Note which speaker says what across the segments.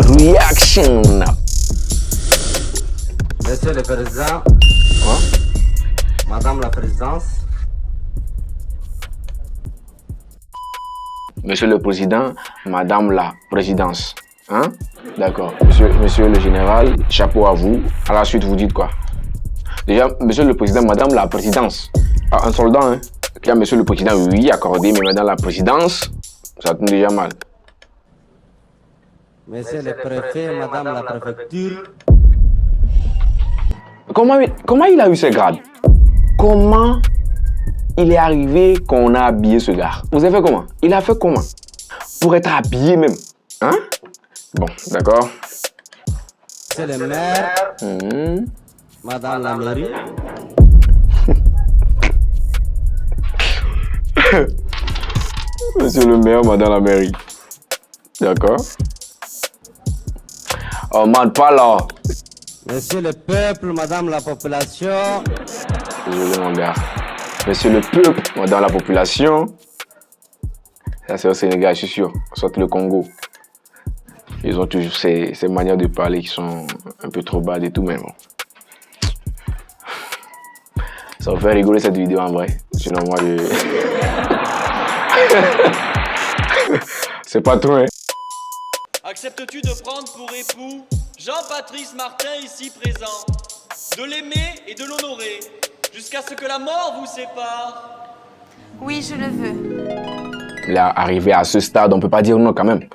Speaker 1: Reaction.
Speaker 2: Monsieur le Président,
Speaker 1: Quoi?
Speaker 2: Madame la Présidence,
Speaker 1: Monsieur le Président, Madame la Présidence. Hein? D'accord. Monsieur le Général, chapeau à vous. À la suite, vous dites quoi? Déjà, Monsieur le Président, Madame la Présidence. Ah, un soldat, hein? Puis, Monsieur le Président, oui, accordé, mais Madame la Présidence, ça tourne déjà mal.
Speaker 2: Monsieur le Préfet, Madame la Préfecture,
Speaker 1: Comment il a eu ce grade? Comment il est arrivé qu'on a habillé ce gars? Vous avez fait comment? Il a fait comment? Pour être habillé même. Hein? Bon, d'accord.
Speaker 2: Monsieur le Maire, Madame la Mairie,
Speaker 1: Monsieur le maire, Madame la mairie. D'accord. Oh, man, pas là.
Speaker 2: Monsieur le Peuple, Madame la Population,
Speaker 1: Désolé, mon gars. Monsieur le peuple, Madame la population. Ça, c'est au Sénégal, je suis sûr. Soit le Congo. Ils ont toujours ces manières de parler qui sont un peu trop bades et tout, mais bon. Ça va faire rigoler cette vidéo en vrai. Sinon, moi, c'est pas trop, hein.
Speaker 3: Acceptes-tu de prendre pour époux Jean-Patrice Martin ici présent, de l'aimer et de l'honorer, jusqu'à ce que la mort vous sépare?
Speaker 4: Oui, je le veux.
Speaker 1: Là, arrivé à ce stade, on peut pas dire non quand même.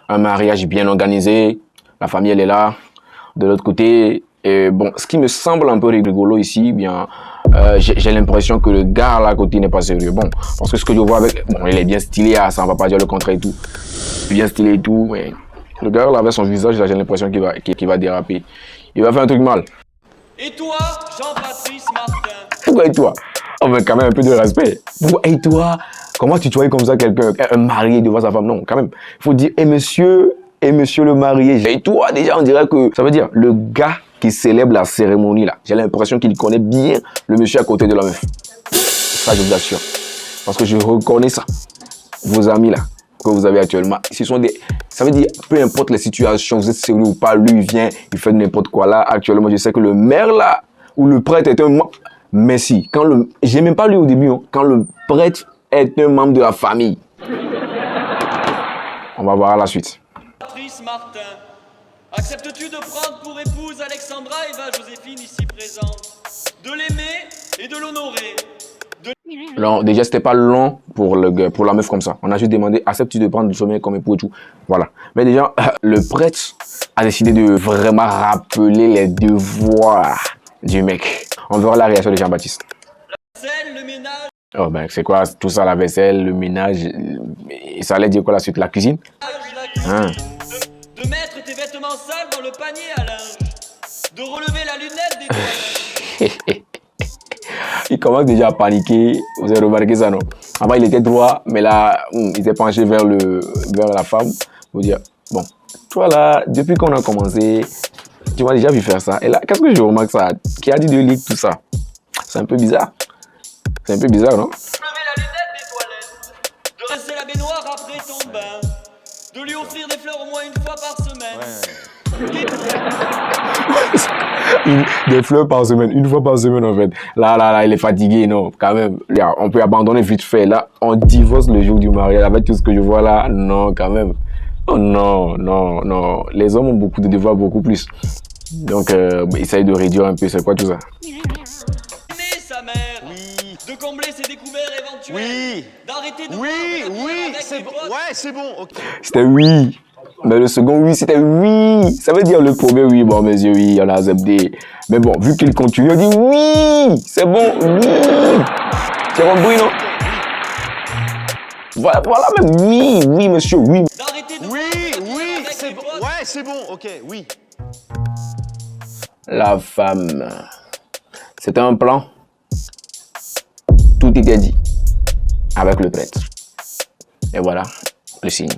Speaker 1: Un mariage bien organisé, la famille elle est là. De l'autre côté, et bon, ce qui me semble un peu rigolo ici, bien, j'ai l'impression que le gars là à côté n'est pas sérieux. Bon, parce que ce que je vois avec, bon, il est bien stylé, ça on va pas dire le contraire et tout, bien stylé et tout, mais le gars là avec son visage, là j'ai l'impression qu'il va déraper. Il va faire un truc mal.
Speaker 3: Et toi, Jean-Patrice Martin?
Speaker 1: Pourquoi et toi? On veut quand même un peu de respect. Pourquoi et toi? Comment tu vois comme ça quelqu'un, un marié devant sa femme? Non, quand même. Il faut dire, et monsieur le marié. Et toi, déjà, on dirait que ça veut dire le gars qui célèbre la cérémonie là. J'ai l'impression qu'il connaît bien le monsieur à côté de la meuf. Ça, je vous assure. Parce que je reconnais ça. Vos amis là, que vous avez actuellement, ce sont des... Ça veut dire, peu importe les situations, vous êtes sérieux ou pas, lui, il vient, il fait n'importe quoi là. Actuellement, je sais que le maire là, ou le prêtre est un... Mais si, quand le... J'ai même pas lu au début, hein, quand le prêtre est un membre de la famille. On va voir à la suite.
Speaker 3: Patrice Martin, acceptes-tu de prendre pour épouse Alexandra Eva Joséphine ici présente, de l'aimer et de l'honorer?
Speaker 1: Non, déjà, c'était pas long pour la meuf comme ça. On a juste demandé, acceptes-tu de prendre du sommeil comme époux et tout. Voilà. Mais déjà, le prêtre a décidé de vraiment rappeler les devoirs du mec. On verra la réaction de Jean-Baptiste.
Speaker 3: Le ménage,
Speaker 1: Oh ben, c'est quoi tout ça, la vaisselle, le ménage? Et ça allait dire quoi la suite? La cuisine?
Speaker 3: la cuisine,
Speaker 1: Hein.
Speaker 3: de mettre tes vêtements sales dans le panier à linge, de relever la lunette des toilettes.
Speaker 1: Il commence déjà à paniquer. Vous avez remarqué ça, non? Avant, il était droit, mais là, il s'est penché vers la femme. Pour dire, bon, toi là, depuis qu'on a commencé, tu m'as déjà vu faire ça. Et là, qu'est-ce que je remarque ça? Qui a dit de lire tout ça? C'est un peu bizarre. C'est un peu bizarre, non?
Speaker 3: Lever la lunette des toilettes, de rincer la baignoire après ton bain, de lui offrir des fleurs au moins une fois par semaine.
Speaker 1: Des fleurs par semaine, une fois par semaine en fait. Là, il est fatigué, non, quand même. Là, on peut abandonner vite fait. Là, on divorce le jour du mariage. Avec tout ce que je vois là, non, quand même. Oh non, non, non. Les hommes ont beaucoup de devoirs, beaucoup plus. Donc, essaye de réduire un peu. C'est quoi tout ça?
Speaker 3: Aimer sa mère, oui. De combler ses découvertes éventuelles,
Speaker 5: Oui.
Speaker 3: d'arrêter de
Speaker 5: Oui,
Speaker 3: prendre
Speaker 5: oui,
Speaker 3: avec
Speaker 5: c'est
Speaker 3: tes
Speaker 5: bon.
Speaker 3: potes.
Speaker 5: Ouais, c'est bon. Ok.
Speaker 1: C'était oui. Mais le second oui, c'était oui. Ça veut dire le premier oui. Bon, mes yeux, oui, on a accepté. Mais bon, vu qu'il continue, on dit oui. C'est bon, oui. C'est compris, non? Voilà même oui, oui, monsieur, oui.
Speaker 3: D'arrêter de
Speaker 5: Oui,
Speaker 3: prendre
Speaker 5: oui,
Speaker 3: avec
Speaker 5: c'est
Speaker 3: tes
Speaker 5: bon.
Speaker 3: potes.
Speaker 5: Ouais, c'est bon. Ok, oui.
Speaker 1: La femme. C'était un plan. Tout était dit. Avec le prêtre. Et voilà, le signe.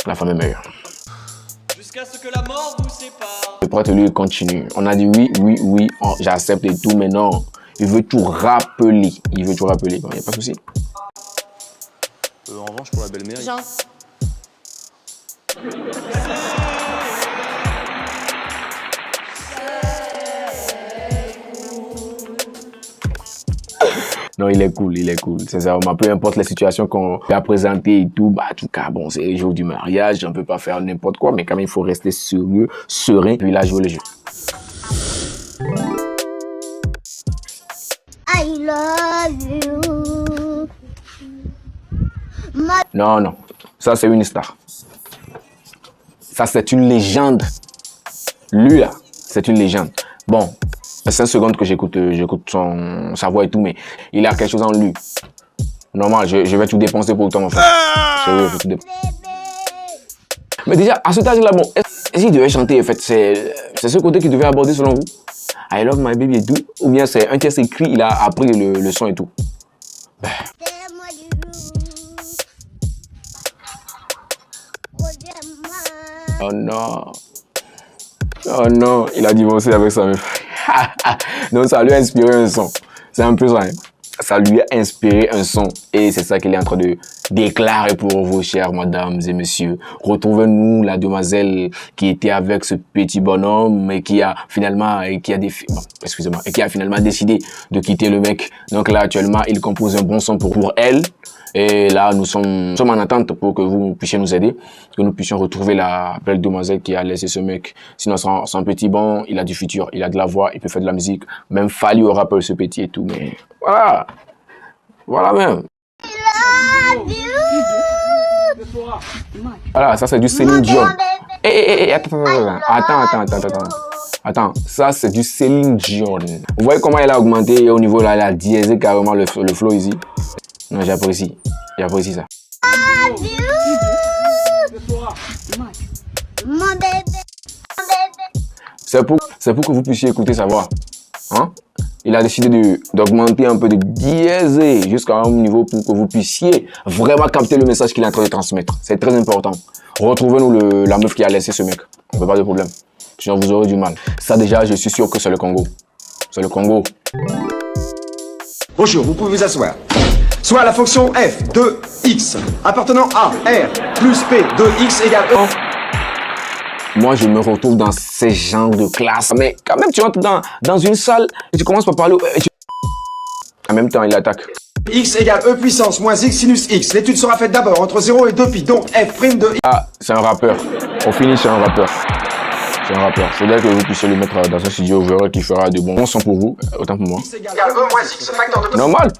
Speaker 1: La femme est meilleure.
Speaker 3: Jusqu'à ce que la mort vous sépare.
Speaker 1: Le prêtre, lui, continue. On a dit oui, oui, oui, j'accepte et tout, mais non. Il veut tout rappeler. Il veut tout rappeler. Bon, il n'y a pas de souci.
Speaker 5: En revanche, pour la belle-mère,
Speaker 4: Jean,
Speaker 1: Non, il est cool, il est cool. Sincèrement, peu importe les situations qu'on a présentées et tout, bah, en tout cas, bon, c'est le jour du mariage, on peut pas faire n'importe quoi, mais quand même, il faut rester sérieux, serein, puis là, jouer le jeu.
Speaker 6: I love you.
Speaker 1: Non, non, ça, c'est une star. Ça, c'est une légende. Lui, là, c'est une légende. Bon, 5 secondes que j'écoute sa voix et tout, mais il a quelque chose en lui. Normal, je vais tout dépenser pour toi, mon frère. Sérieux, je vais tout dépenser. Mais déjà, à cet âge-là, bon, est-ce qu'il devait chanter, en fait, c'est ce côté qu'il devait aborder selon vous? I love my baby et tout? Ou bien c'est un texte écrit, il a appris le son et tout? Oh non. Oh non, il a divorcé avec sa meuf. Donc ça lui a inspiré un son. C'est un peu ça. Hein? Ça lui a inspiré un son. Et c'est ça qu'il est en train de déclarer pour vous, chères mesdames et messieurs. Retrouvez-nous la demoiselle qui était avec ce petit bonhomme et qui a finalement, et qui a finalement décidé de quitter le mec. Donc là, actuellement, il compose un bon son pour elle. Et là, nous sommes en attente pour que vous puissiez nous aider, que nous puissions retrouver la belle demoiselle qui a laissé ce mec. Sinon, son petit bon, il a du futur, il a de la voix, il peut faire de la musique. Même Fally aura peur ce petit et tout, mais voilà. Voilà même. Voilà, ça c'est du Céline Dion. Attends, ça c'est du Céline Dion. Vous voyez comment elle a augmenté au niveau là, elle a diésé carrément le flow ici. Non, j'apprécie ça. C'est pour que vous puissiez écouter sa voix. Hein? Il a décidé d'augmenter un peu, de diéser jusqu'à un niveau pour que vous puissiez vraiment capter le message qu'il est en train de transmettre. C'est très important. Retrouvez-nous la meuf qui a laissé ce mec. On ne peut pas de problème. Sinon, vous aurez du mal. Ça déjà, je suis sûr que c'est le Congo. C'est le Congo.
Speaker 7: Bonjour, vous pouvez vous asseoir. Soit la fonction f de x appartenant à r plus p de x égale e.
Speaker 1: Moi, je me retrouve dans ces genres de classe. Mais quand même, tu entres dans une salle et tu commences par parler. En même temps, il attaque.
Speaker 7: X égale e puissance moins x sinus x. L'étude sera faite d'abord entre 0 et 2 pi. Donc f prime de x.
Speaker 1: Ah, c'est un rappeur. Au fini, c'est un rappeur. C'est un rappeur. Faudrait que vous puissiez le mettre dans un studio. Vous verrez qu'il fera de bons sons pour vous. Autant pour moi.
Speaker 7: X égale e moins x, facteur de...
Speaker 1: Normal.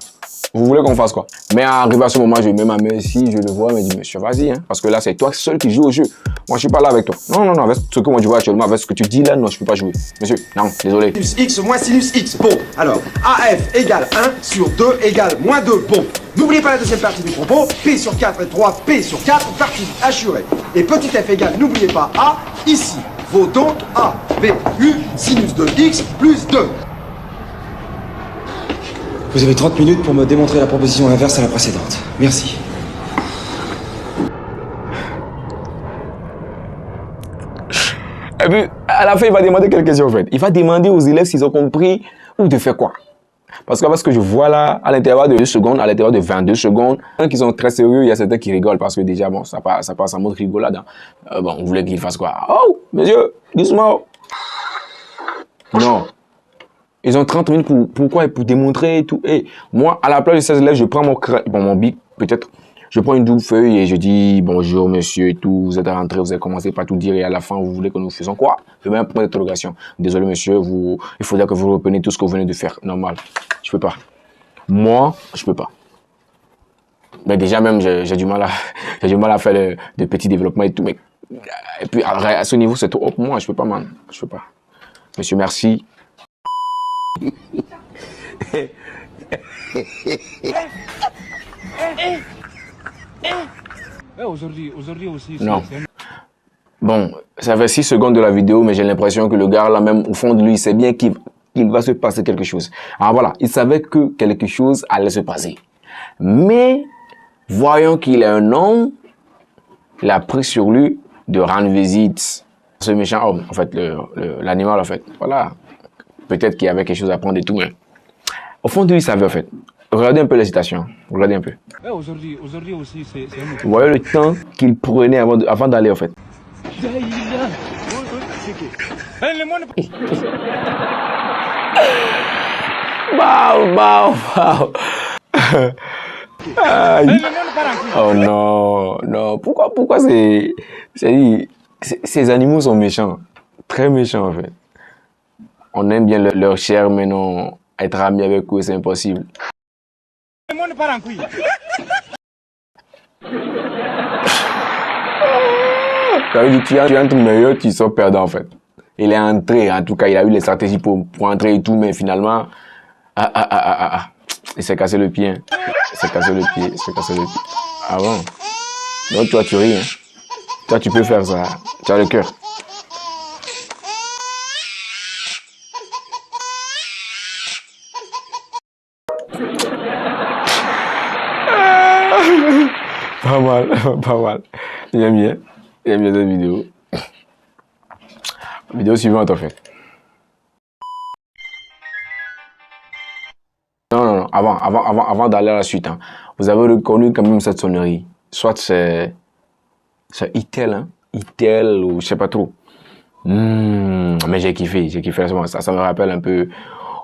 Speaker 1: Vous voulez qu'on fasse quoi? Mais arrivé à ce moment, je mets ma main ici, je le vois, mais je dis, monsieur, vas-y, hein, parce que là, c'est toi seul qui joue au jeu. Moi, je suis pas là avec toi. Non, avec ce que moi je vois actuellement, avec ce que tu dis là, non, je peux pas jouer. Monsieur, non, désolé.
Speaker 7: Sinus x moins sinus x. Bon, alors, AF égale 1 sur 2 égale moins 2. Bon, n'oubliez pas la deuxième partie du propos. P sur 4 et 3, P sur 4, partie assurée. Et petit f égale, n'oubliez pas A, ici. Vaut donc A, B, U, sinus de x plus 2. Vous avez 30 minutes pour me démontrer la proposition inverse à la précédente. Merci.
Speaker 1: Et puis, à la fin, il va demander quelques questions, en fait. Il va demander aux élèves s'ils ont compris ou de faire quoi. Parce que ce que je vois là, à l'intérieur de 2 secondes, à l'intérieur de 22 secondes, qui sont très sérieux, il y a certains qui rigolent parce que déjà, bon, ça passe en mode rigolade. Hein. Bon, on voulait qu'ils fassent quoi? Oh, monsieur, doucement. Non. Ils ont 30 minutes pourquoi? Pour démontrer et tout. Et moi, à la place de ces élèves, je prends mon bic, peut-être. Je prends une double feuille et je dis bonjour monsieur et tout. Vous êtes rentré, vous avez commencé par tout dire et à la fin, vous voulez que nous fassions quoi? Je mets un point d'interrogation. Désolé monsieur, il faudrait que vous repreniez tout ce que vous venez de faire. Normal. Je peux pas. Moi, je peux pas. Mais déjà même, j'ai du mal à faire de petits développements et tout. Mais, et puis, à ce niveau, c'est trop haut pour moi. Je peux pas, man. Je peux pas. Monsieur, merci.
Speaker 8: Aujourd'hui aussi.
Speaker 1: Non. Bon, ça fait 6 secondes de la vidéo, mais j'ai l'impression que le gars là même, au fond de lui, il sait bien qu'il va se passer quelque chose. Alors voilà, il savait que quelque chose allait se passer. Mais, voyant qu'il est un homme, il a pris sur lui de rendre visite à ce méchant homme, en fait, l'animal, en fait. Voilà. Peut-être qu'il y avait quelque chose à prendre et tout, mais au fond de lui, il savait, en fait. Regardez un peu les citations. Regardez un peu.
Speaker 8: Aujourd'hui aussi, c'est un autre.
Speaker 1: Vous voyez le temps qu'il prenait avant d'aller, en fait. Waouh. Aïe. Oh non, non. Pourquoi ces animaux sont méchants. Très méchants, en fait. On aime bien leur chair, mais non, être ami avec eux, c'est impossible. Ça veut dire que tu entres meilleur, tu sors perdant, en fait. Il est entré, en tout cas, il a eu les stratégies pour entrer et tout, mais finalement, il s'est cassé le pied. Hein. Il s'est cassé le pied. Ah bon? Donc toi, tu ris, hein. Toi, tu peux faire ça. Tu as le cœur. Pas mal. J'aime bien cette vidéo. Vidéo suivante, en fait. Non. Avant d'aller à la suite, hein, vous avez reconnu quand même cette sonnerie. Soit c'est Itel, hein, Itel ou je sais pas trop. Mais j'ai kiffé. Ça me rappelle un peu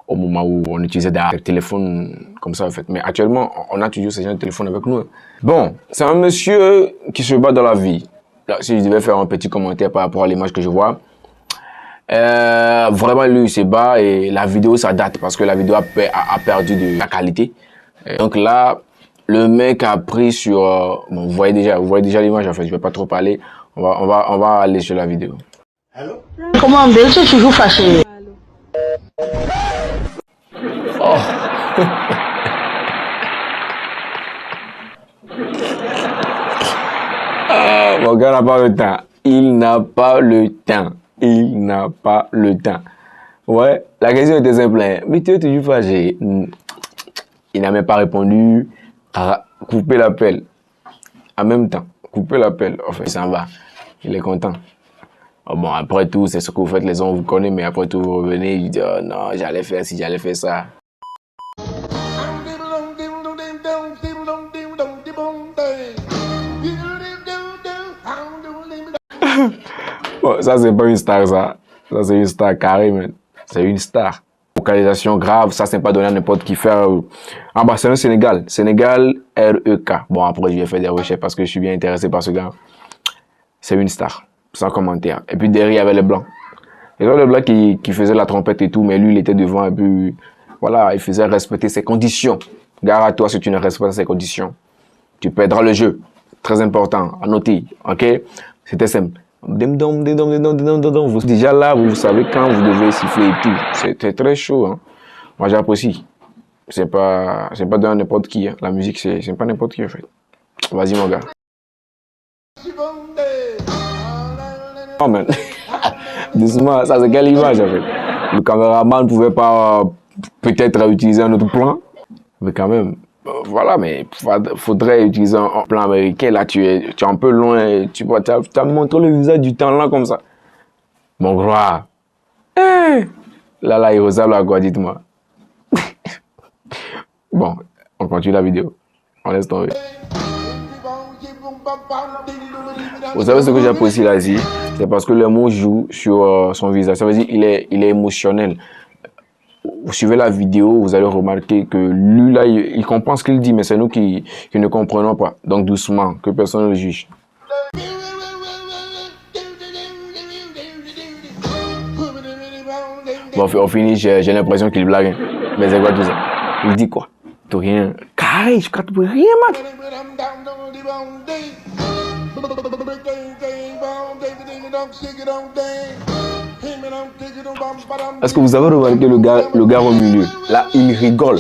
Speaker 1: au moment où on utilisait des téléphones comme ça, en fait. Mais actuellement, on a toujours ces gens de téléphone avec nous. Bon, c'est un monsieur qui se bat dans la vie. Là, si je devais faire un petit commentaire par rapport à l'image que je vois, vraiment lui il se bat et la vidéo ça date parce que la vidéo a perdu de la qualité. Donc là, le mec a pris sur... bon, vous voyez déjà l'image, en fait. Je vais pas trop parler. On va aller sur la vidéo.
Speaker 5: Allô?
Speaker 9: Comment Belle, tu es toujours fâché?
Speaker 1: Oh. Mon gars n'a pas le temps. Il n'a pas le temps. Ouais, la question était simple. Hein. Mais tu es toujours fâché. Il n'a même pas répondu. Couper l'appel. En même temps, couper l'appel. Enfin, il s'en va. Il est content. Oh, bon, après tout, c'est ce que vous faites, les gens vous connaissent, mais après tout, vous revenez, il dit, oh non, j'allais faire ça. Bon, ça, c'est pas une star, ça. Ça, c'est une star carrée, man. C'est une star. Localisation grave, ça, c'est pas donné à n'importe qui faire. Ah, bah, c'est un Sénégal. Sénégal, REK. Bon, après, je vais faire des recherches parce que je suis bien intéressé par ce gars. C'est une star. Sans commentaire. Et puis derrière, il y avait les blancs. Il y avait les blancs qui faisaient la trompette et tout, mais lui, il était devant et puis, voilà, il faisait respecter ses conditions. Gare à toi si tu ne respectes pas ses conditions. Tu perdras le jeu. Très important, à noter, ok? C'était simple. Déjà là, vous savez quand vous devez siffler et tout. C'était très chaud, hein. Moi, j'apprécie. C'est pas de n'importe qui, hein. La musique, c'est pas n'importe qui, en fait. Vas-y, mon gars. Oh man, doucement, ça c'est quelle image en fait? Le caméraman ne pouvait pas peut-être utiliser un autre plan, mais quand même, voilà, mais faudrait utiliser un plan américain. Là, tu es un peu loin, tu as montré le visage du temps là comme ça. Mon gloire. Là, il ressemble à quoi, dites-moi. Bon, on continue la vidéo. On laisse tomber. Vous savez ce que j'apprécie là-dessus? C'est parce que le mot joue sur son visage. Ça veut dire qu'il est émotionnel. Vous suivez la vidéo, vous allez remarquer que lui là, il comprend ce qu'il dit, mais c'est nous qui ne comprenons pas. Donc doucement, que personne ne le juge. Bon, au fini, j'ai l'impression qu'il blague. Hein. Mais c'est quoi tout ça? Il dit quoi? Tout rien. Carré, je capte rien, man. Est-ce que vous avez remarqué le gars au milieu? Là, il rigole.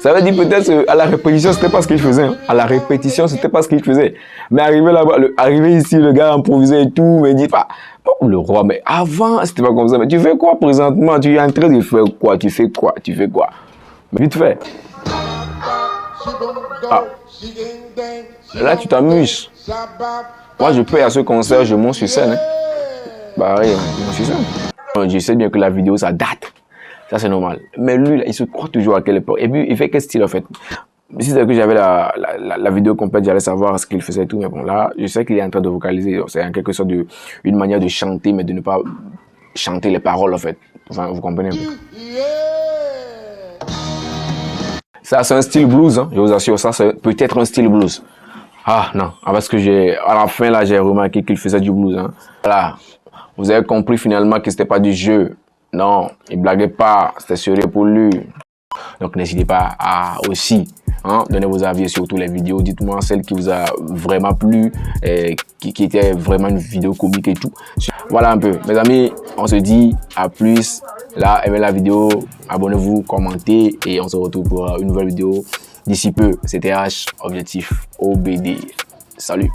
Speaker 1: Ça veut dire peut-être à la répétition, c'était pas ce qu'il faisait. Hein. À la répétition, c'était pas ce qu'il faisait. Mais arrivé là-bas, arrivé ici, le gars improvisait et tout, mais il dit pas, oh, le roi, mais avant, c'était pas comme ça. Mais tu fais quoi présentement? Tu es en train de faire quoi? Tu fais quoi? Mais vite fait. Ah. Là, tu t'amuses. Moi, je paye à ce concert, je monte sur scène. Hein. Bah oui, je monte sur scène. Je sais bien que la vidéo, ça date. Ça, c'est normal. Mais lui, là, il se croit toujours à quelle époque. Et puis, il fait quel style, en fait? Si c'était que j'avais la vidéo complète, j'allais savoir ce qu'il faisait et tout. Mais bon, là, je sais qu'il est en train de vocaliser. C'est en quelque sorte une manière de chanter, mais de ne pas chanter les paroles, en fait. Enfin, vous comprenez un peu. Ça, c'est un style blues, hein. Je vous assure, ça, c'est peut-être un style blues. Ah, non. Parce que à la fin, là, j'ai remarqué qu'il faisait du blues, hein. Voilà. Vous avez compris finalement que c'était pas du jeu. Non, il blaguait pas. C'était sérieux pour lui. Donc, n'hésitez pas à aussi donner vos avis sur toutes les vidéos. Dites-moi celle qui vous a vraiment plu, qui était vraiment une vidéo comique et tout. Voilà un peu. Mes amis, on se dit à plus. Là, aimez la vidéo, abonnez-vous, commentez et on se retrouve pour une nouvelle vidéo d'ici peu. C'était H, objectif OBD. Salut.